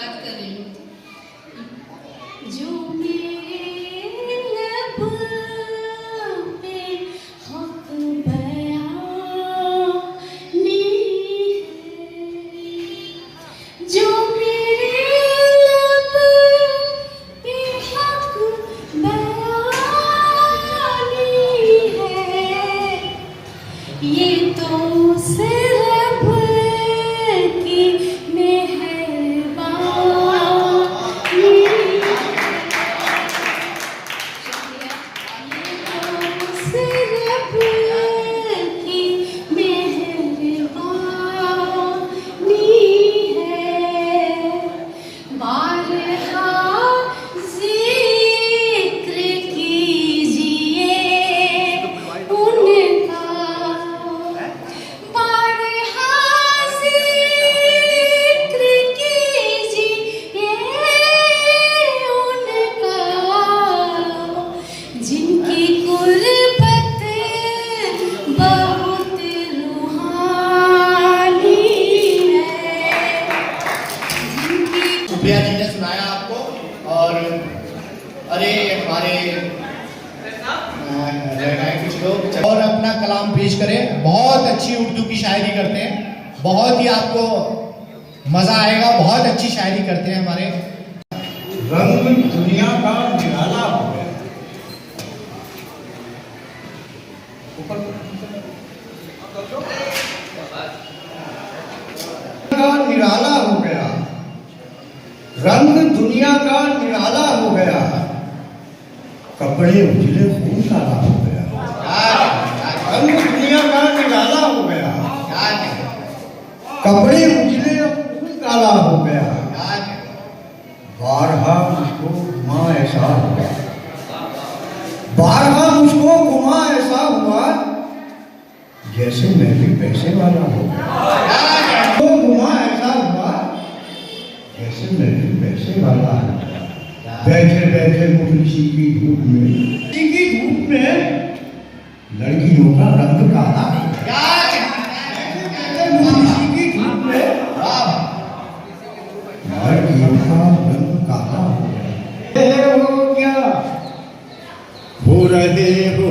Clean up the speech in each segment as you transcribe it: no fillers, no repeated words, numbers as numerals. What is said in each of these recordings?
बात कर रही हूँ। जो मेरे लब पे हक बयानी है, जो मेरे लब पे हक बयानी है, ये तो सिर्फ की मेहरबानी है। सिर्फ की मेहरबानी है। बारहा जिक्र कीजिए उनका, बारहा जिक्र कीजिए उनका, जिनकी कुर्बत बहुत रूहानी है, जिनकी सुप्रिया जी ने सुनाया आपको। और अरे हमारे कुछ लोग और अपना कलाम पेश करें। बहुत अच्छी उर्दू की शायरी करते हैं, बहुत ही आपको मजा आएगा। बहुत अच्छी शायरी करते हैं हमारे। रंग दुनिया का निराला हो गया। का निराला हो गया, रंग दुनिया का निराला हो गया, कपड़े उजले खून काला हो गया। रंग दुनिया का निराला हो गया, कपड़े उजले खून काला हो गया, बारहा मुझको घुमा ऐसा हुआ, बारहा मुझको घुमा ऐसा हुआ, जैसे मैं भी पैसे वाला हो गया। तो घुमा ऐसा हुआ जैसे मैं भी पैसे वाला हो गया। बैठे बैठे मुफलिसी की धूप में, लड़कियों का रंग काला हो गया। मुफलिसी की धूप में लड़कियों का रंग काला हो गया। हो क्या हो रहे हो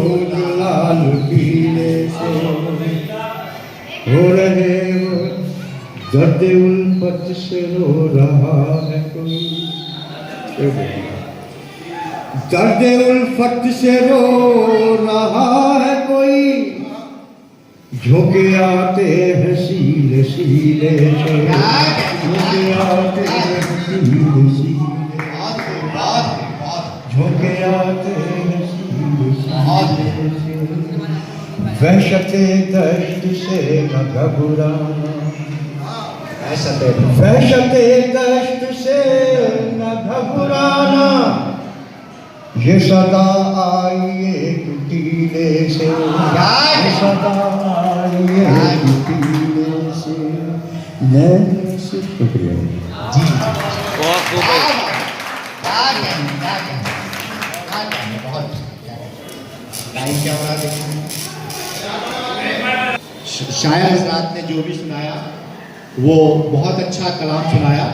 लाल पीले से, हो रहे हो दर्द उल्फत से रो रहा है कोई, दर्द उल्फत से रो रहा है कोई, झोंके आते हैं सीले सीले से, झोंके आते हैं सीले सीले, झोंके आते हैं सीले सीले से, वहशते दश्त से न घबराना, वहशते दश्त से न घबराना, ये सदा आई एक टीले से, ये सदा आई एक टीले से, नैने से। शुक्रिया जी। शायर हजरात ने जो भी सुनाया वो बहुत अच्छा कलाम सुनाया।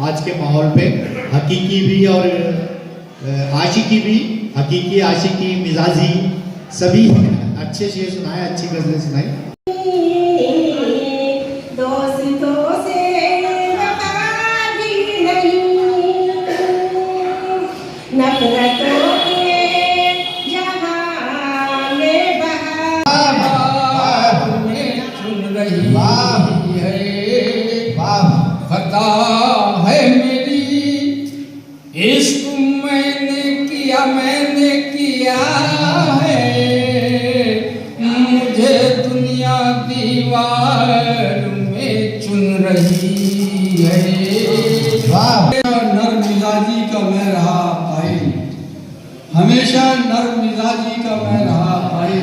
आज के माहौल पे हकीकी भी और आशिकी भी, हकीकी आशिकी मिजाजी सभी अच्छे शेर सुनाए, अच्छी गजलें सुनाई। दोस्तों से नफरतों के जहां में बहार चुन रही है, खता है मेरी इश्क मैंने किया है, मुझे दुनिया दीवार में चुन रही है। नर मिजाजी का मैं रहा भाई, हमेशा नर मिजाजी का मैं रहा भाई,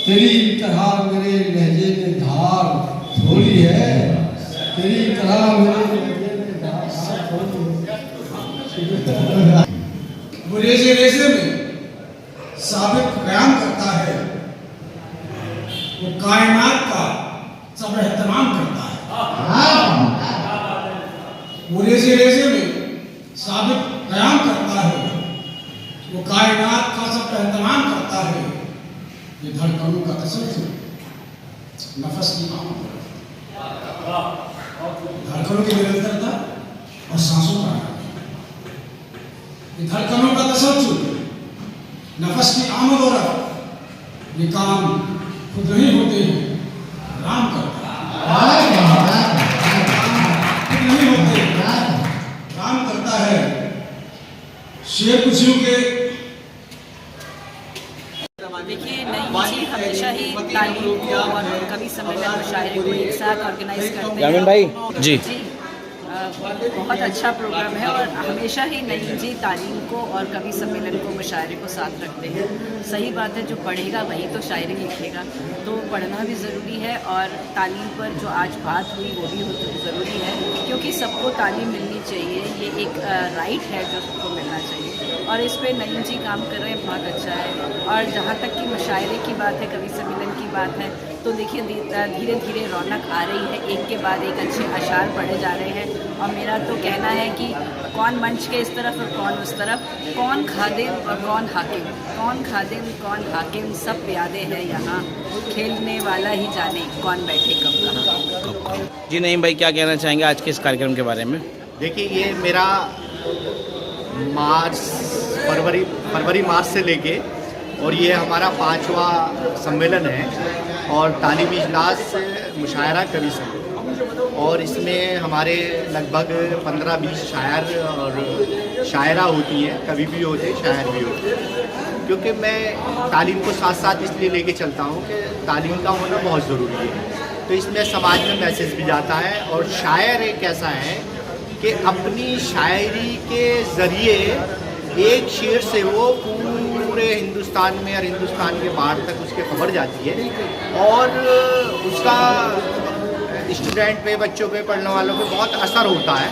तेरी तरह मेरे लहजे में धार थोड़ी है, तेरी तरह मेरे लहजे में धार थोड़ी है। गुरेज़े रेज़े में साबिक बयान करता है, वो कायनात का सब एहतराम करता है। वो रेज़े रेज़े में साबित कयाम करता है, वो कायनात का सब एहतराम करता है, ये धड़कनों का तसल्सल, नफस की आमद, धड़कनों की निरंतरता और सांसों का आराम, ये धड़कनों का तसल्सल, नफस की आमद और रफ्त, ये काम खुद नहीं होते हैं, राम करता है, खुद नहीं होते, राम करता है। शेर कुछ यूं के देखिए, नईम जी हमेशा ही तालीम को और कवि सम्मेलन मुशायरे को एक साथ ऑर्गेनाइज करते हैं। भाई जी बहुत अच्छा प्रोग्राम है और हमेशा ही नईम जी तालीम को और कवि सम्मेलन को मुशायरे को साथ रखते हैं। सही बात है, जो पढ़ेगा वही तो शायरी लिखेगा, तो पढ़ना भी ज़रूरी है और तालीम पर जो आज बात हुई वो भी ज़रूरी है, क्योंकि सबको तालीम मिलनी चाहिए, ये एक राइट है जो सबको मिलना चाहिए और इस पर नईम जी काम कर रहे हैं, बहुत अच्छा है। और जहाँ तक कि मुशायरे की बात है, कवि सम्मेलन की बात है, तो देखिए धीरे धीरे रौनक आ रही है, एक के बाद एक अच्छे अशार पढ़े जा रहे हैं और मेरा तो कहना है कि कौन मंच के इस तरफ और कौन उस तरफ, कौन खादिम और कौन हाकिम, कौन खादिम कौन हाकिम, सब प्यादे हैं यहाँ, खेलने वाला ही जाने कौन बैठे कब कहाँ। जी नईम भाई, क्या कहना चाहेंगे आज के इस कार्यक्रम के बारे में? देखिए, ये मेरा फरवरी मार्च से लेके और ये हमारा 5वां सम्मेलन है और तालीमी इजलास मुशायरा कवि सम्मेलन, और इसमें हमारे लगभग 15-20 शायर और शायरा होती हैं, कवि भी होते हैं, शायर भी होते हैं। क्योंकि मैं तालीम को साथ साथ इसलिए लेके चलता हूँ कि तालीम का होना बहुत ज़रूरी है, तो इसमें समाज में मैसेज भी जाता है। और शायर एक ऐसा है कि अपनी शायरी के ज़रिए एक शेर से वो पूरे हिंदुस्तान में और हिंदुस्तान के बाहर तक उसकी खबर जाती है और उसका स्टूडेंट पे, बच्चों पे, पढ़ने वालों पे बहुत असर होता है।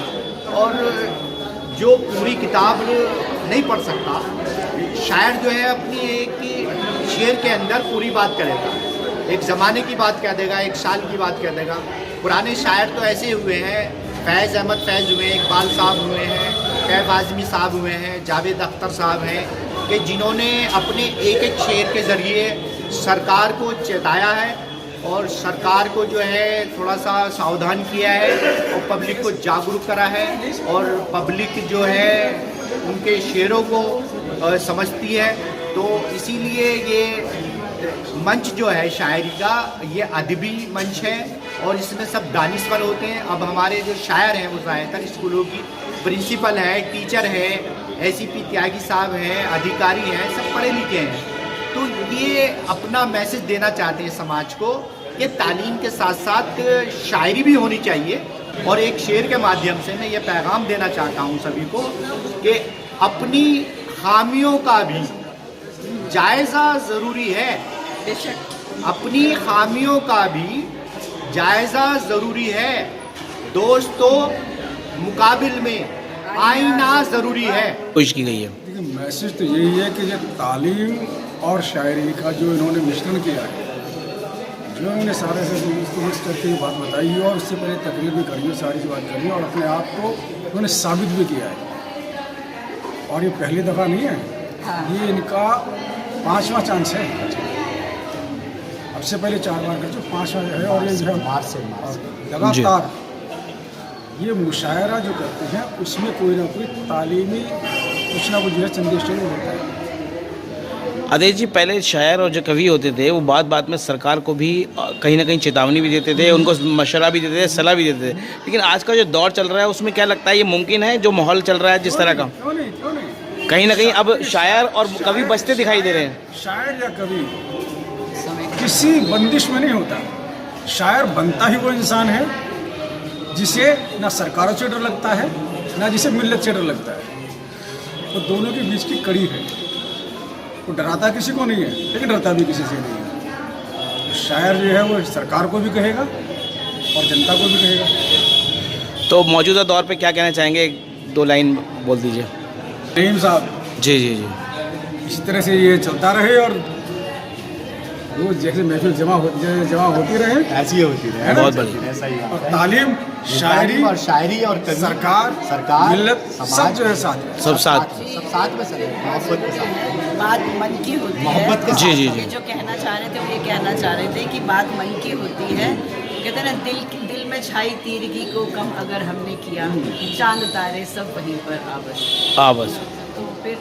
और जो पूरी किताब नहीं पढ़ सकता, शायर जो है अपनी एक शेर के अंदर पूरी बात करेगा, एक ज़माने की बात कह देगा, एक साल की बात कह देगा। पुराने शायर तो ऐसे हुए हैं, फैज़ अहमद फैज़ हुए हैं, इकबाल साहब हुए हैं, कैफ आज़मी साहब हुए हैं, जावेद अख्तर साहब हैं, कि जिन्होंने अपने एक एक शेर के ज़रिए सरकार को चेताया है और सरकार को जो है थोड़ा सा सावधान किया है और पब्लिक को जागरूक करा है और पब्लिक जो है उनके शेरों को समझती है। तो इसीलिए ये मंच जो है शायरी का, ये अदबी मंच है और इसमें सब दानिश्वर होते हैं। अब हमारे जो शायर हैं वो ज़्यादातर स्कूलों की प्रिंसिपल है, टीचर है, ACP त्यागी साहब हैं, अधिकारी हैं, सब पढ़े लिखे हैं। तो ये अपना मैसेज देना चाहते हैं समाज को कि तालीम के साथ साथ शायरी भी होनी चाहिए। और एक शेर के माध्यम से मैं ये पैगाम देना चाहता हूँ सभी को कि अपनी खामियों का भी जायज़ा ज़रूरी है, अपनी खामियों का भी जायज़ा ज़रूरी है, दोस्तों मुकाबिल में आईना ज़रूरी है। कोशिश की गई है। देखिए, मैसेज तो यही है कि ये तालीम और शायरी का जो इन्होंने मिश्रण किया है, जो इन्होंने सारे से मिक्स करके ये बात बताई है और उससे पहले तकरीर भी करी है, सारी बात करी है और अपने आप को इन्होंने साबित भी किया है। और ये पहली दफ़ा नहीं है, ये इनका 5वां चांस है। अब से पहले 4 बार कर चुके, 5वां है और ये जो है लगातार ये मुशायरा जो करते हैं उसमें कोई ना कोई तालीमी कुछ ना कुछ जो है संदेश होता है। आदेश जी, पहले शायर और जो कवि होते थे वो बात बात में सरकार को भी कहीं ना कहीं चेतावनी भी देते थे, उनको मशवरा भी देते थे, सलाह भी देते थे, लेकिन आज का जो दौर चल रहा है उसमें क्या लगता है ये मुमकिन है, जो माहौल चल रहा है जिस तरह का? क्यों नहीं कहीं ना कहीं अब शायर और कवि बचते दिखाई दे रहे हैं। शायर या कवि किसी बंदिश में नहीं होता। शायर बनता ही वो इंसान है जिसे ना सरकारों से डर लगता है ना जिसे मिल्लत से डर लगता है। तो दोनों के बीच की कड़ी है। वो डराता किसी को नहीं है लेकिन डरता भी किसी से नहीं है। तो शायर जो है वो सरकार को भी कहेगा और जनता को भी कहेगा। तो मौजूदा दौर पे क्या कहना चाहेंगे, 2 लाइन बोल दीजिए। नईम साहब, जी जी जी, इसी तरह से ये चलता रहे और रोज जैसे महफिल जमा होती रहे, ऐसी होती है, बहुत बढ़िया। ऐसा ही और तालीम शायरी और शायरी और कवि, सरकार मिल्लत सब जो है साथ में। सब साथ। सब साथ में चले, मोहब्बत के साथ। बात मन की होती है, मोहब्बत के जी, जी, जी। ये जो कहना चाह रहे थे वो ये कहना चाह रहे थे कि बात मन की होती है। कहते हैं ना, दिल में छाई तीरगी को कम अगर हमने किया, चांद तारे सब वहीं पर बस। तो फिर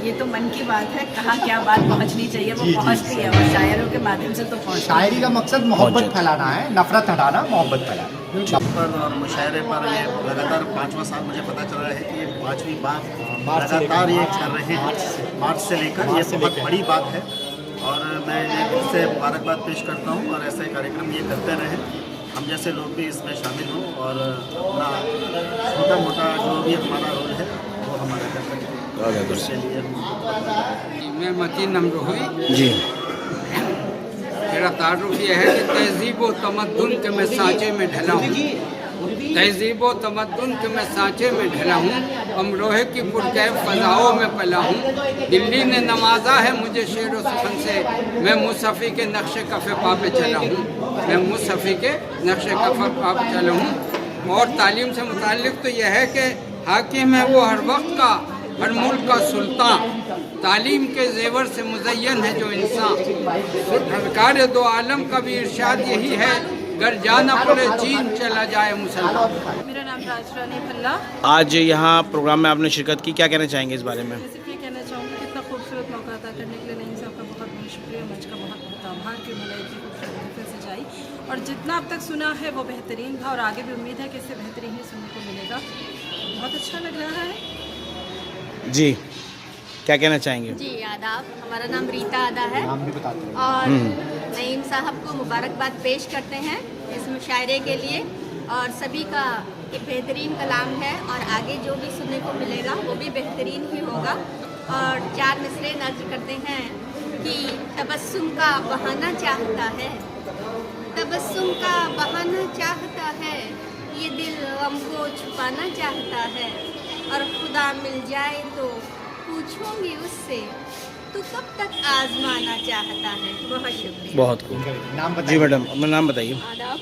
ये तो मन की बात है, कहाँ क्या बात पहुंचनी चाहिए वो जी, जी, पहुंचती है, और शायरों के माध्यम से तो पहुंचती है। शायरी का मकसद मोहब्बत फैलाना है, नफरत हटाना, मोहब्बत फैलाना। पर और मुशायरे पर ये लगातार 5वां साल मुझे पता चल रहा है कि ये 5वीं बार मार्च से लगातार ये लेकर कर रहे हैं, मार्च से लेकर। मार्च ये से बहुत लेकर। बड़ी बात है और मैं इससे मुबारकबाद पेश करता हूँ और ऐसे कार्यक्रम ये करते रहें, हम जैसे लोग भी इसमें शामिल हों और अपना छोटा मोटा जो भी हमारा रोल है वो हमारा कर सकें। उसके लिए मैं मतीन नम्र हुई। जी। मेरा तारुफ ये है कि तहजीब व तमद्दुन के मैं सांचे में ढला हूँ, तहजीब व तमद्दुन के मैं सांचे में ढला हूँ, अमरोहे की पुरकैफ फ़ज़ाओं में पला हूँ। दिल्ली ने नवाजा है मुझे शेर व सुखन से, मैं मुसफ़ी के नक्शे कफ़े पा पे चला हूँ, मैं मुसफ़ी के नक्शे कफ़े पा पे चला हूँ। और तालीम से मुताल्लिक़ तो यह है कि हाकिम है वो हर वक्त का, हर मुल्क का सुल्तान, तालीम के जेवर से मुज़य्यन है जो इंसान। सरकार दो आलम का भी इरशाद यही है, गर जाना पड़े चीन चला जाए मुसलमान। मेरा नाम राजरानी भल्ला। आज यहाँ प्रोग्राम में आपने शिरकत की, क्या कहना चाहेंगे इस बारे में? मैं सिर्फ ये कहना चाहूँगी कि इतना खूबसूरत मौका अदा करने के लिए नईम साहब का बहुत बहुत शुक्रिया, मंच का बहुत बहुत आभार कि उन्होंने इतनी खूबसूरत तरीके से सजाई, और जितना अब तक सुना है वो बेहतरीन था और आगे भी उम्मीद है कि इससे बेहतरीन ही सुनने को मिलेगा। बहुत अच्छा लग रहा है। जी, क्या कहना चाहेंगे? जी आदाब, हमारा नाम रीता आदा है नाम भी बता दें। और नईम साहब को मुबारकबाद पेश करते हैं इस मुशायरे के लिए, और सभी का एक बेहतरीन कलाम है और आगे जो भी सुनने को मिलेगा वो भी बेहतरीन ही होगा। और 4 मिसरे नज़्म करते हैं कि तबस्सुम का बहाना चाहता है, तबस्सुम का बहाना चाहता है, ये दिल गम को छुपाना चाहता है, और खुदा मिल जाए तो पूछूंगी उससे, तू कब तक आजमाना चाहता है। बहुत शुक्रिया। बहुत खूब। नाम बताइए। जी मैडम, अपना नाम बताइए। आदाब।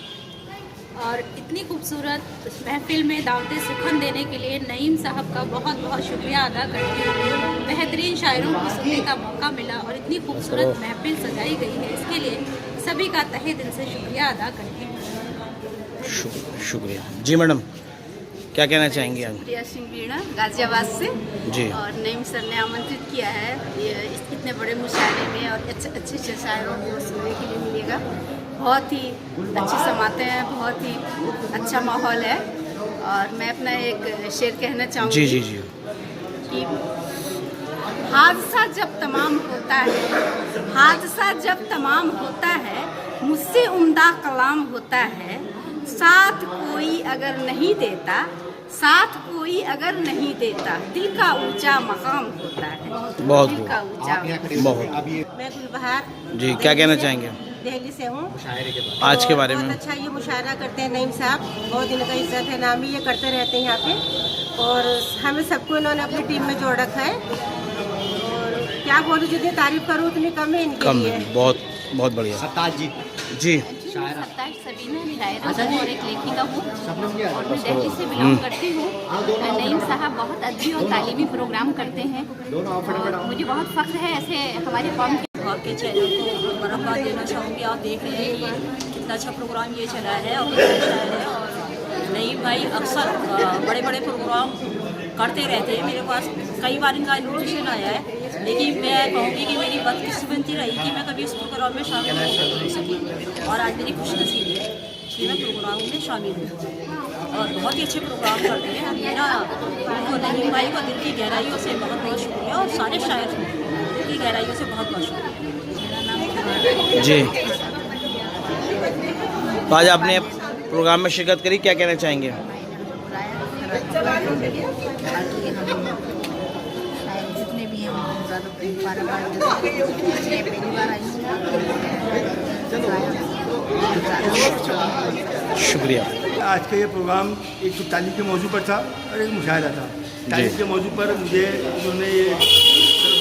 और इतनी खूबसूरत महफिल में दावत सुखन देने के लिए नईम साहब का बहुत बहुत शुक्रिया अदा करती हूँ। बेहतरीन शायरों को सुनने का मौका मिला और इतनी खूबसूरत महफिल सजाई गई है, इसके लिए सभी का तहे दिल से शुक्रिया अदा करती हूँ। शुक्रिया। जी मैडम, क्या कहना चाहेंगे आप? प्रिया सिंह वीणा गाजियाबाद से। जी। और नईम सर ने आमंत्रित किया है ये इतने बड़े मुशायरे में, और अच्छे शायरों को सुनने के लिए मिलेगा। बहुत ही अच्छी समाते हैं, बहुत ही अच्छा माहौल है। और मैं अपना एक शेर कहना चाहूँगी। जी जी जी। कि हादसा जब तमाम होता है, हादसा जब तमाम होता है, मुझसे उम्दा कलाम होता है, साथ कोई अगर नहीं देता, साथ कोई अगर नहीं देता, दिल का ऊंचा मकाम होता है। बहुत दिल का ऊंचा। बहुत। मैं गुलबहार जी, क्या कहना चाहेंगे दिल्ली से हूँ। आज के बारे में? बहुत अच्छा ये मुशायरा करते हैं नईम साहब, बहुत इनका इज्जत है, नाम ही ये करते रहते हैं यहाँ पे, और हमें सबको इन्होंने अपनी टीम में जोड़ रखा है। और क्या बोलूं, जितनी तारीफ करूँ उतनी कम है इनके कम लिए। है, बहुत बहुत बढ़िया। सत्ताज जी। जी। सत्ताज सबीना शायरा हूँ और एक लेखिका हूँ, और मैं दिल्ली से बिलोंग करती हूँ। नईम साहब बहुत अच्छी और तालीमी प्रोग्राम करते हैं, और मुझे बहुत फख्र है ऐसे हमारे कौम आपके चैनल को मुबारकबाद देना चाहूँगी। आप देख रहे हैं ये कितना अच्छा प्रोग्राम ये चला है और कितना अच्छा है। और नईम भाई अक्सर बड़े बड़े प्रोग्राम करते रहते हैं, मेरे पास कई बार इनका इन्विटेशन आया है, लेकिन मैं कहूँगी कि मेरी बदकिस्मती रही कि मैं कभी इस प्रोग्राम में शामिल नहीं सकी, और आज मेरी खुशनसीबी है कि मैं प्रोग्राम में शामिल हूँ। और बहुत ही अच्छे प्रोग्राम करते हैं। मेरा उनको नईम भाई को दिल की गहराइयों से बहुत बहुत शुक्रिया, और सारे शायर दिल की गहराइयों से बहुत बहुत शुक्रिया। जी, तो आज आपने प्रोग्राम में शिरकत करी, क्या कहना चाहेंगे? जितने भी हैं पहली बार आई शुक्रिया। आज का ये प्रोग्राम एक तो तालीम के मौजू पर था और एक मुशायरा था। तालीम के मौजू पर मुझे उन्होंने ये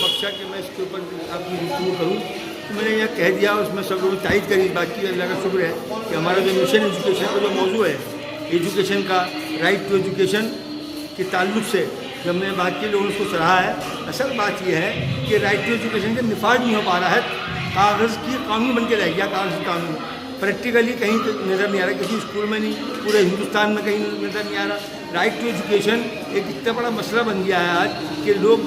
बख्शा कि मैं इसके ऊपर आपकी गुफ्तगू करूँ, तो मैंने यह कह दिया। उसमें सब लोगों ने तारीफ करी इस बात की। अल्लाह का शुक्र है कि हमारा जो मिशन एजुकेशन का जो मौजू है एजुकेशन का, राइट टू एजुकेशन के ताल्लुक से जब मैंने बात की, लोगों ने उसको सराहा है। असल बात यह है कि राइट टू एजुकेशन का निफाज नहीं हो पा रहा है, कागज़ की कानून बन के रह गया, कागज़ की कानून प्रैक्टिकली कहीं नज़र नहीं आ रहा, किसी स्कूल में नहीं, पूरे हिंदुस्तान में कहीं नज़र नहीं आ रहा। राइट टू एजुकेशन एक इतना बड़ा मसला बन गया है आज कि लोग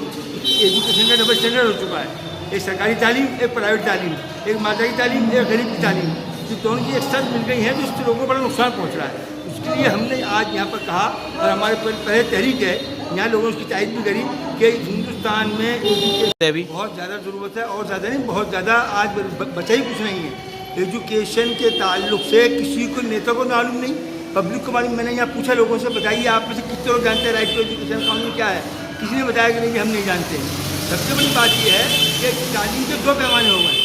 एजुकेशन का डबल स्टैंडर्ड हो चुका है। एक सरकारी तालीम, एक प्राइवेट तालीम, एक मादरी तालीम, एक गरीब की तालीम, जो दोनों की एक साथ मिल गई है तो इससे लोगों को बड़ा नुकसान पहुँच रहा है। उसके लिए हमने आज यहाँ पर कहा और हमारे पहले तहरीक है, यहाँ लोगों ने उसकी तारीफ भी करी कि हिंदुस्तान में एजुकेशन बहुत ज़्यादा ज़रूरत है, और ज़्यादा नहीं, बहुत ज़्यादा आज बचा ही कुछ नहीं है। एजुकेशन के ताल्लुक से किसी को नेता को मालूम नहीं, पब्लिक को मालूम। मैंने यहाँ पूछा लोगों से, बताइए आप में से कितने लोग जानते हैं राइट टू एजुकेशन कानून क्या है? किसी ने बताया कि नहीं, हम नहीं जानते। सबसे बड़ी बात यह है कि तालीम के दो पैमाने हो गए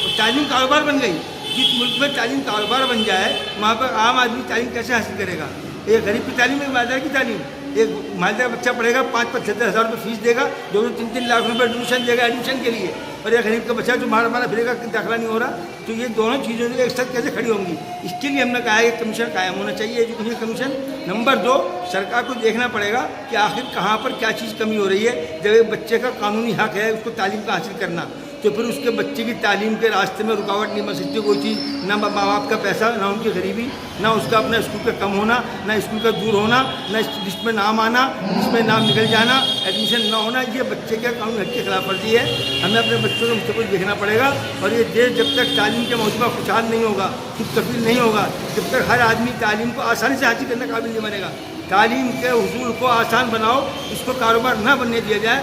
और तालीम कारोबार बन गई। जिस मुल्क में तालीम कारोबार बन जाए वहाँ पर आम आदमी तालीम कैसे हासिल करेगा? एक गरीब की तालीम, एक मालदार की तालीम। एक मालदार बच्चा पढ़ेगा, 5-5 हज़ार रुपये फीस देगा, 2-3 लाख रुपये एडमिशन देगा एडमिशन के लिए, और एक गरीब का बच्चा जो मारा फिरेगा, दाखिला नहीं हो रहा। तो ये दोनों चीज़ें एक साथ कैसे खड़ी होंगी? इसके लिए हमने कहा है कि कमीशन कायम होना चाहिए, एजुकेशन कमीशन। नंबर 2, सरकार को देखना पड़ेगा कि आखिर कहाँ पर क्या चीज़ कमी हो रही है। जब एक बच्चे का कानूनी हक है उसको तालीम का हासिल करना, तो फिर उसके बच्चे की तालीम के रास्ते में रुकावट नहीं बन सकती कोई चीज़, ना माँ बाप का पैसा, ना उनकी गरीबी, ना उसका अपना स्कूल का कम होना, ना स्कूल का दूर होना, ना लिस्ट में नाम आना, लिस्ट में नाम निकल जाना, एडमिशन ना होना। ये बच्चे का कानून हक की खिलाफ वर्जी है। हमें अपने बच्चों को मुस्तक़बिल देखना पड़ेगा, और ये देश जब तक तालीम के मौजूदा खुशहाल नहीं होगा, खुद तकलीफ नहीं होगा, जब तक हर आदमी तालीम को आसानी से हासिल करने का काबिल नहीं बनेगा। तालीम के हुसूल को आसान बनाओ, इसको कारोबार ना बनने दिया जाए,